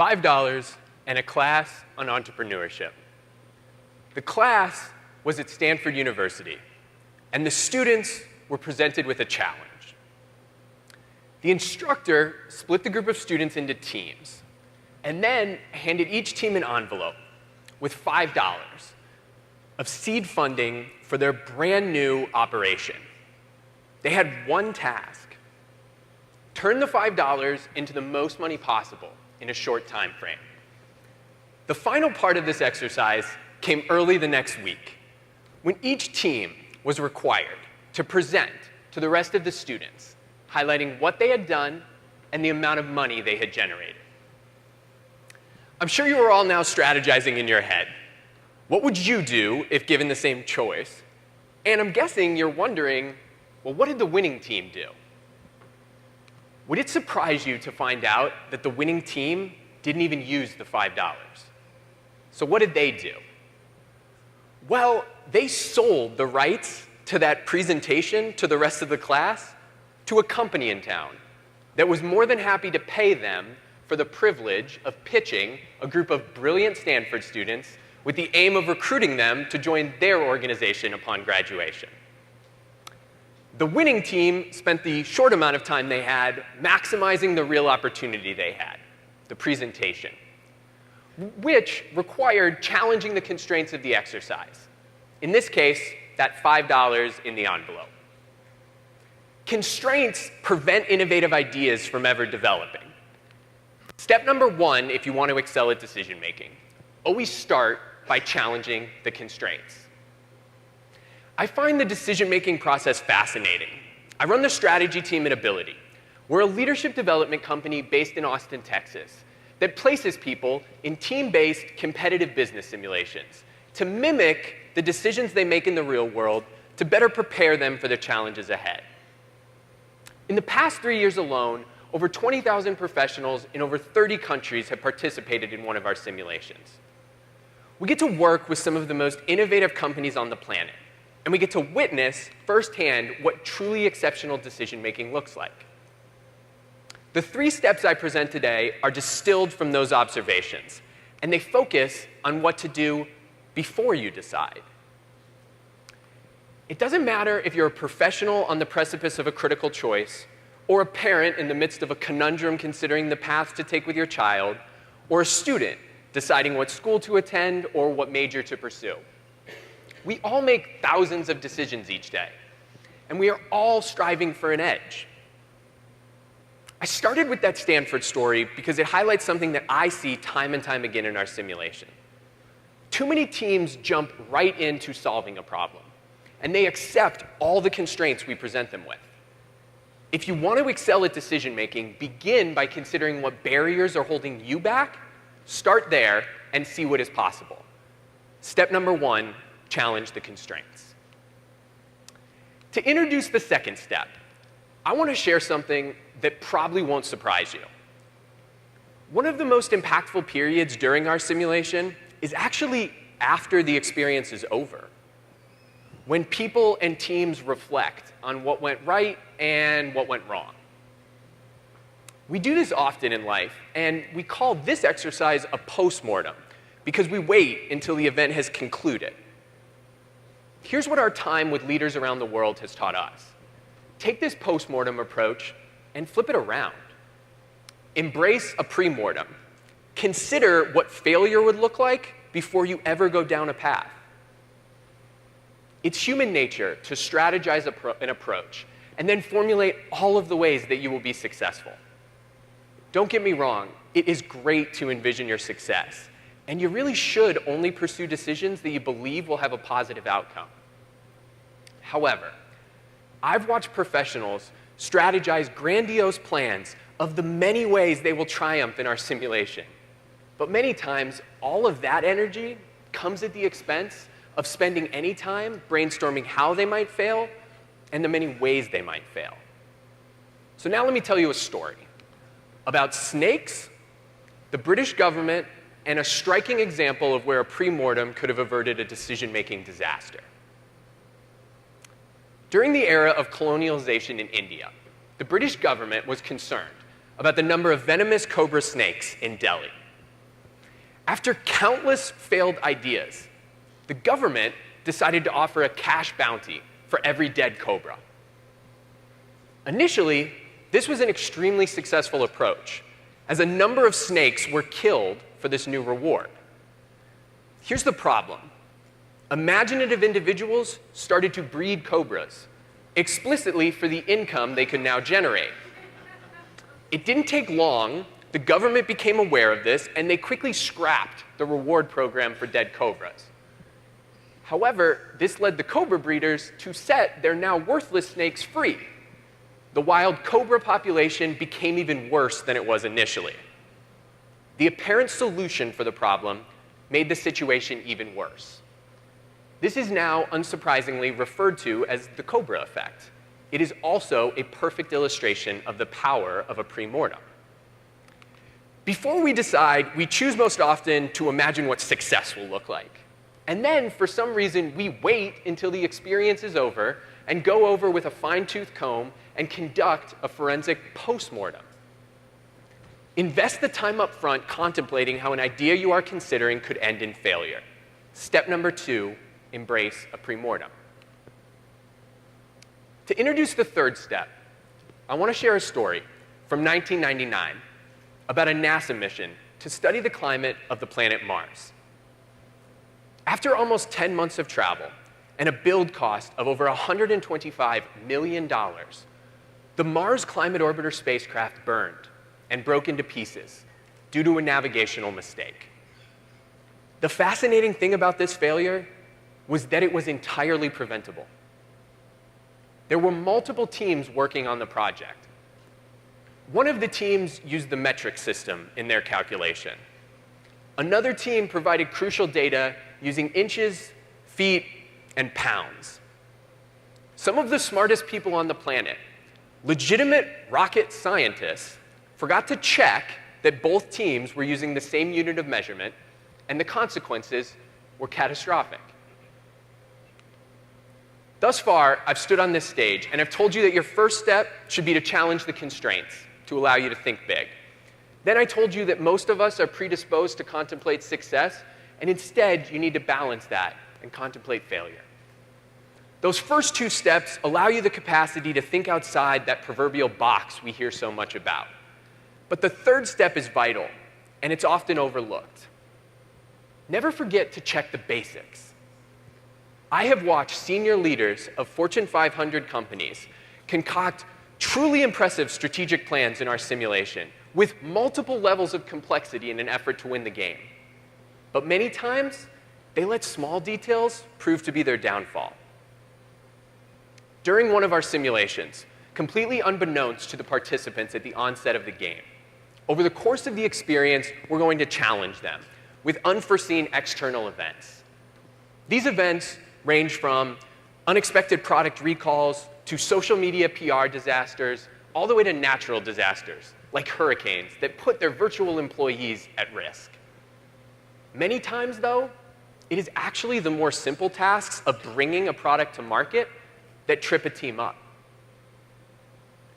$5, and a class on entrepreneurship. The class was at Stanford University, and the students were presented with a challenge. The instructor split the group of students into teams, and then handed each team an envelope with $5 of seed funding for their brand new operation. They had one task: turn the $5 into the most money possible in a short time frame. The final part of this exercise came early the next week, when each team was required to present to the rest of the students, highlighting what they had done and the amount of money they had generated. I'm sure you are all now strategizing in your head. What would you do if given the same choice? And I'm guessing you're wondering, well, what did the winning team do? Would it surprise you to find out that the winning team didn't even use the $5? So what did they do? Well, they sold the rights to that presentation to the rest of the class to a company in town that was more than happy to pay them for the privilege of pitching a group of brilliant Stanford students with the aim of recruiting them to join their organization upon graduation. The winning team spent the short amount of time they had maximizing the real opportunity they had, the presentation, which required challenging the constraints of the exercise. In this case, that $5 in the envelope. Constraints prevent innovative ideas from ever developing. Step number one, if you want to excel at decision making, always start by challenging the constraints. I find the decision-making process fascinating. I run the strategy team at Ability. We're a leadership development company based in Austin, Texas, that places people in team-based competitive business simulations to mimic the decisions they make in the real world to better prepare them for the challenges ahead. In the past 3 years alone, over 20,000 professionals in over 30 countries have participated in one of our simulations. We get to work with some of the most innovative companies on the planet, and we get to witness firsthand what truly exceptional decision-making looks like. The 3 steps I present today are distilled from those observations, and they focus on what to do before you decide. It doesn't matter if you're a professional on the precipice of a critical choice, or a parent in the midst of a conundrum considering the path to take with your child, or a student deciding what school to attend or what major to pursue. We all make thousands of decisions each day, and we are all striving for an edge. I started with that Stanford story because it highlights something that I see time and time again in our simulation. Too many teams jump right into solving a problem, and they accept all the constraints we present them with. If you want to excel at decision making, begin by considering what barriers are holding you back. Start there and see what is possible. Step number 1, challenge the constraints. To introduce the second step, I want to share something that probably won't surprise you. One of the most impactful periods during our simulation is actually after the experience is over, when people and teams reflect on what went right and what went wrong. We do this often in life, and we call this exercise a postmortem because we wait until the event has concluded. Here's what our time with leaders around the world has taught us. Take this postmortem approach and flip it around. Embrace a premortem. Consider what failure would look like before you ever go down a path. It's human nature to strategize an approach and then formulate all of the ways that you will be successful. Don't get me wrong, it is great to envision your success, and you really should only pursue decisions that you believe will have a positive outcome. However, I've watched professionals strategize grandiose plans of the many ways they will triumph in our simulation. But many times, all of that energy comes at the expense of spending any time brainstorming how they might fail and the many ways they might fail. So now let me tell you a story about snakes, the British government, and a striking example of where a premortem could have averted a decision-making disaster. During the era of colonialization in India, the British government was concerned about the number of venomous cobra snakes in Delhi. After countless failed ideas, the government decided to offer a cash bounty for every dead cobra. Initially, this was an extremely successful approach, as a number of snakes were killed for this new reward. Here's the problem. Imaginative individuals started to breed cobras, explicitly for the income they could now generate. It didn't take long. The government became aware of this, and they quickly scrapped the reward program for dead cobras. However, this led the cobra breeders to set their now worthless snakes free. The wild cobra population became even worse than it was initially. The apparent solution for the problem made the situation even worse. This is now, unsurprisingly, referred to as the cobra effect. It is also a perfect illustration of the power of a pre-mortem. Before we decide, we choose most often to imagine what success will look like. And then, for some reason, we wait until the experience is over and go over with a fine-tooth comb and conduct a forensic post-mortem. Invest the time up front contemplating how an idea you are considering could end in failure. Step number 2, embrace a pre-mortem. To introduce the third step, I want to share a story from 1999 about a NASA mission to study the climate of the planet Mars. After almost 10 months of travel and a build cost of over $125 million, the Mars Climate Orbiter spacecraft burned and broke into pieces due to a navigational mistake. The fascinating thing about this failure was that it was entirely preventable. There were multiple teams working on the project. One of the teams used the metric system in their calculation. Another team provided crucial data using inches, feet, and pounds. Some of the smartest people on the planet, legitimate rocket scientists, forgot to check that both teams were using the same unit of measurement, and the consequences were catastrophic. Thus far, I've stood on this stage, and I've told you that your first step should be to challenge the constraints to allow you to think big. Then I told you that most of us are predisposed to contemplate success, and instead, you need to balance that and contemplate failure. Those first 2 steps allow you the capacity to think outside that proverbial box we hear so much about. But the third step is vital, and it's often overlooked. Never forget to check the basics. I have watched senior leaders of Fortune 500 companies concoct truly impressive strategic plans in our simulation with multiple levels of complexity in an effort to win the game. But many times, they let small details prove to be their downfall. During one of our simulations, completely unbeknownst to the participants at the onset of the game, over the course of the experience, we're going to challenge them with unforeseen external events. These events range from unexpected product recalls to social media PR disasters, all the way to natural disasters, like hurricanes that put their virtual employees at risk. Many times, though, it is actually the more simple tasks of bringing a product to market that trip a team up.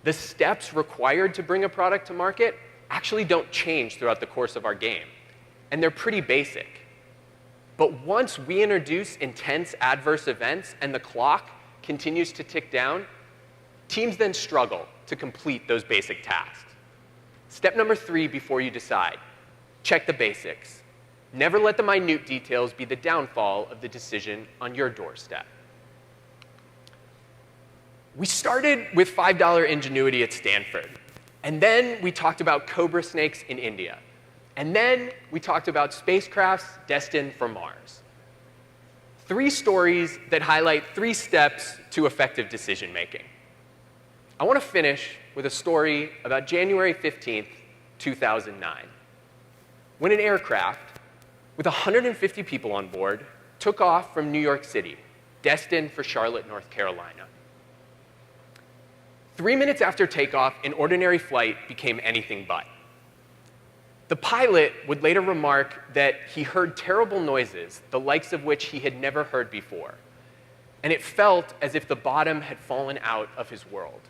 The steps required to bring a product to market actually don't change throughout the course of our game, and they're pretty basic. But once we introduce intense adverse events and the clock continues to tick down, teams then struggle to complete those basic tasks. Step number 3 before you decide, check the basics. Never let the minute details be the downfall of the decision on your doorstep. We started with $5 ingenuity at Stanford, and then we talked about cobra snakes in India. And then we talked about spacecrafts destined for Mars. 3 stories that highlight 3 steps to effective decision making. I want to finish with a story about January 15th, 2009, when an aircraft with 150 people on board took off from New York City, destined for Charlotte, North Carolina. 3 minutes after takeoff, an ordinary flight became anything but. The pilot would later remark that he heard terrible noises, the likes of which he had never heard before, and it felt as if the bottom had fallen out of his world.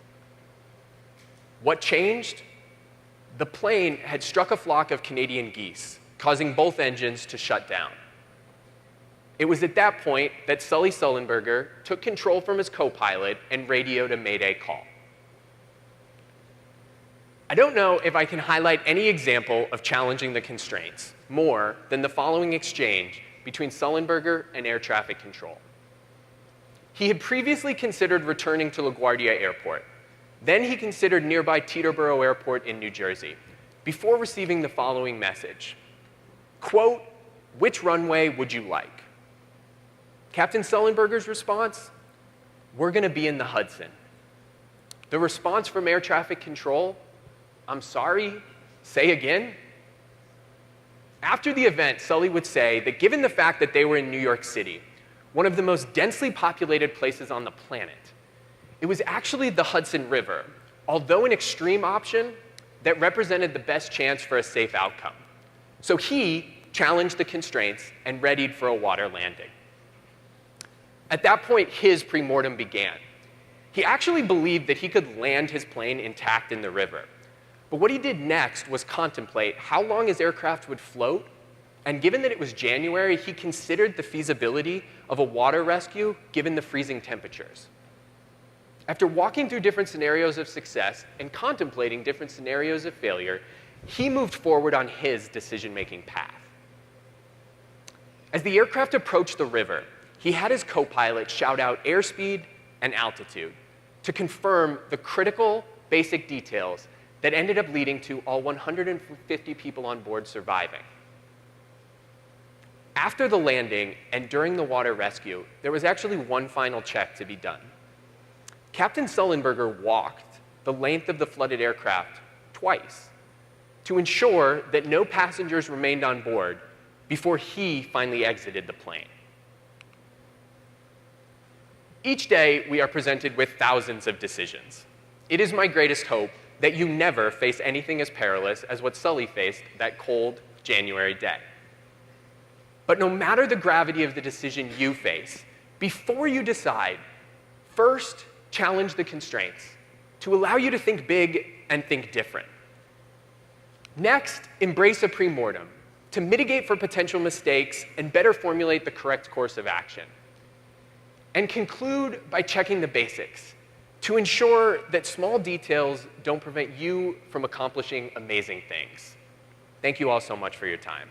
What changed? The plane had struck a flock of Canadian geese causing both engines to shut down. It was at that point that Sully Sullenberger took control from his co-pilot and radioed a Mayday call. I don't know if I can highlight any example of challenging the constraints more than the following exchange between Sullenberger and air traffic control. He had previously considered returning to LaGuardia Airport. Then he considered nearby Teterboro Airport in New Jersey, before receiving the following message. Quote, "Which runway would you like?" Captain Sullenberger's response, "We're going to be in the Hudson." The response from air traffic control, "I'm sorry, say again?" After the event, Sully would say that given the fact that they were in New York City, one of the most densely populated places on the planet, it was actually the Hudson River, although an extreme option, that represented the best chance for a safe outcome. So he challenged the constraints and readied for a water landing. At that point, his premortem began. He actually believed that he could land his plane intact in the river. But what he did next was contemplate how long his aircraft would float, and given that it was January, he considered the feasibility of a water rescue given the freezing temperatures. After walking through different scenarios of success and contemplating different scenarios of failure, he moved forward on his decision-making path. As the aircraft approached the river, he had his co-pilot shout out airspeed and altitude to confirm the critical basic details that ended up leading to all 150 people on board surviving. After the landing and during the water rescue, there was actually one final check to be done. Captain Sullenberger walked the length of the flooded aircraft twice to ensure that no passengers remained on board before he finally exited the plane. Each day, we are presented with thousands of decisions. It is my greatest hope that you never face anything as perilous as what Sully faced that cold January day. But no matter the gravity of the decision you face, before you decide, first challenge the constraints to allow you to think big and think different. Next, embrace a premortem to mitigate for potential mistakes and better formulate the correct course of action. And conclude by checking the basics to ensure that small details don't prevent you from accomplishing amazing things. Thank you all so much for your time.